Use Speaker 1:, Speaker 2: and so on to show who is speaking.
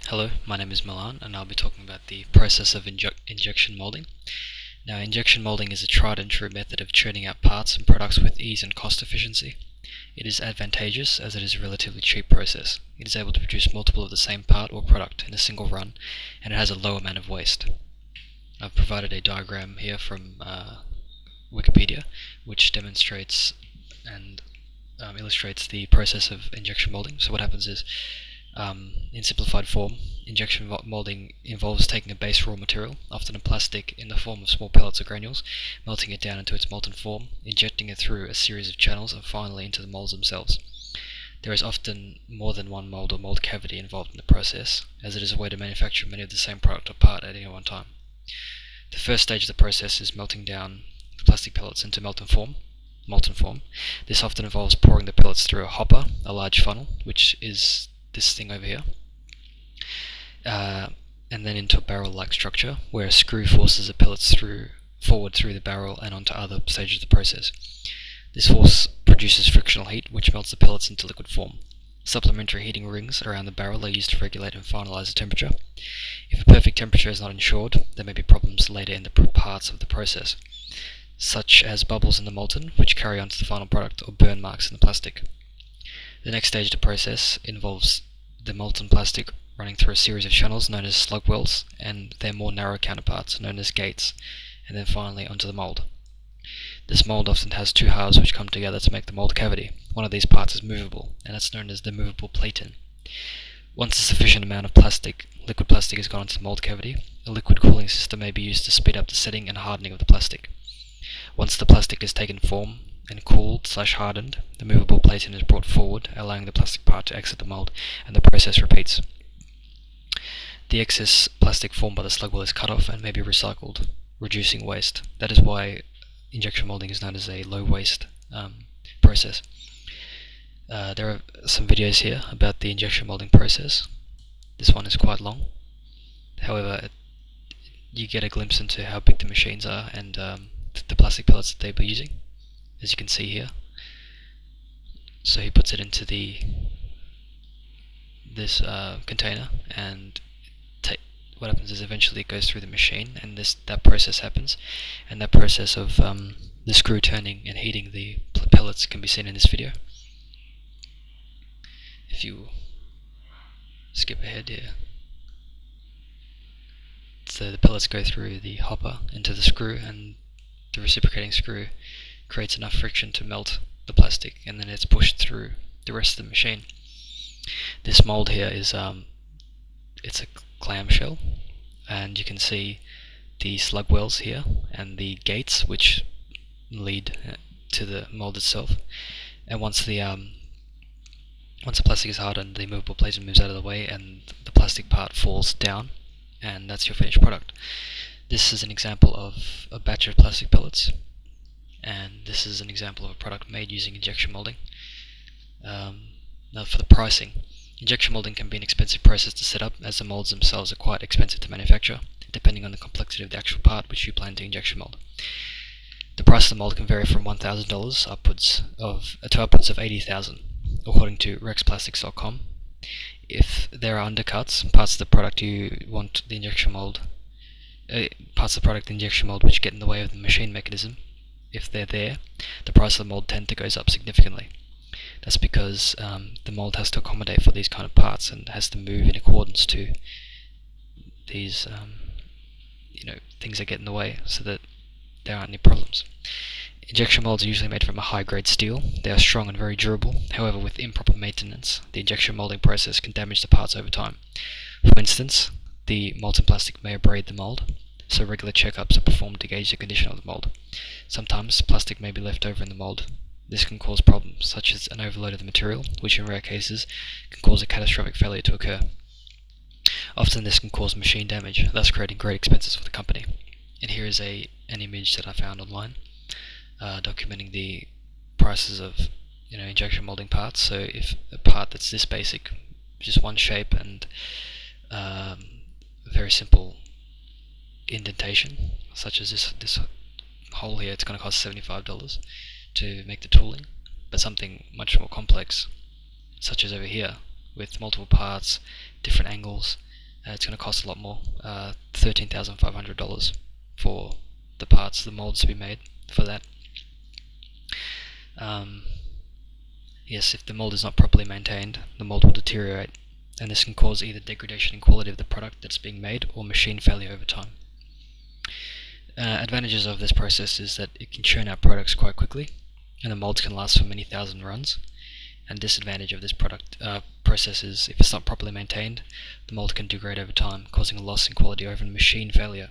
Speaker 1: Hello, my name is Milan and I'll be talking about the process of injection molding. Now, injection molding is a tried and true method of churning out parts and products with ease and cost efficiency. It is advantageous as it is a relatively cheap process. It is able to produce multiple of the same part or product in a single run, and it has a low amount of waste. I've provided a diagram here from Wikipedia which demonstrates and illustrates the process of injection molding. So what happens is, in simplified form, injection molding involves taking a base raw material, often a plastic in the form of small pellets or granules, melting it down into its molten form, injecting it through a series of channels, and finally into the molds themselves. There is often more than one mold or mold cavity involved in the process, as it is a way to manufacture many of the same product or part at any one time. The first stage of the process is melting down the plastic pellets into molten form. This often involves pouring the pellets through a hopper, a large funnel, which is this thing over here, and then into a barrel-like structure where a screw forces the pellets forward through the barrel and onto other stages of the process. This force produces frictional heat, which melts the pellets into liquid form. Supplementary heating rings around the barrel are used to regulate and finalize the temperature. If a perfect temperature is not ensured, there may be problems later in the parts of the process, such as bubbles in the molten, which carry on to the final product, or burn marks in the plastic. The next stage of the process involves the molten plastic running through a series of channels known as slug wells, and their more narrow counterparts known as gates, and then finally onto the mold. This mold often has two halves which come together to make the mold cavity. One of these parts is movable, and it's known as the movable platen. Once a sufficient amount of liquid plastic has gone into the mold cavity, a liquid cooling system may be used to speed up the setting and hardening of the plastic. Once the plastic has taken form and cooled/hardened, the movable platen is brought forward, allowing the plastic part to exit the mold, and the process repeats. The excess plastic formed by the slug well is cut off and may be recycled, reducing waste. That is why injection molding is known as a low waste process. There are some videos here about the injection molding process. This one is quite long. However, you get a glimpse into how big the machines are and the plastic pellets that they were using, as you can see here. So he puts it into this container, and what happens is eventually it goes through the machine, and that process happens, and that process of the screw turning and heating the pellets can be seen in this video. If you skip ahead here, so the pellets go through the hopper into the screw, and the reciprocating screw creates enough friction to melt the plastic, and then it's pushed through the rest of the machine. This mold here is it's a clamshell, and you can see the slug wells here and the gates which lead to the mold itself. And once the plastic is hardened, the movable platen moves out of the way and the plastic part falls down, and that's your finished product. This is an example of a batch of plastic pellets, and this is an example of a product made using injection molding. Now for the pricing. Injection molding can be an expensive process to set up, as the molds themselves are quite expensive to manufacture, depending on the complexity of the actual part which you plan to injection mold. The price of the mold can vary from $1,000 upwards of $80,000, according to rexplastics.com. If there are undercuts, parts of the product you want the injection mold, parts of the product injection mold which get in the way of the machine mechanism, if they're there, the price of the mold goes up significantly. That's because the mold has to accommodate for these kind of parts and has to move in accordance to these things that get in the way, so that there aren't any problems. Injection molds are usually made from a high-grade steel. They are strong and very durable. However, with improper maintenance, the injection molding process can damage the parts over time. For instance, the molten plastic may abrade the mold, so regular checkups are performed to gauge the condition of the mold. Sometimes plastic may be left over in the mold. This can cause problems, such as an overload of the material, which in rare cases can cause a catastrophic failure to occur. Often this can cause machine damage, thus creating great expenses for the company. And here is an image that I found online, documenting the prices of injection molding parts. So if a part that's this basic, just one shape and very simple indentation, such as this hole here, it's going to cost $75 to make the tooling. But something much more complex, such as over here, with multiple parts, different angles. It's going to cost a lot more, $13,500 for the parts, the molds to be made for that. Yes, if the mold is not properly maintained, the mold will deteriorate, and this can cause either degradation in quality of the product that's being made or machine failure over time. Advantages of this process is that it can churn out products quite quickly, and the molds can last for many thousand runs. And disadvantage of this process is if it's not properly maintained, the mold can degrade over time, causing a loss in quality over machine failure.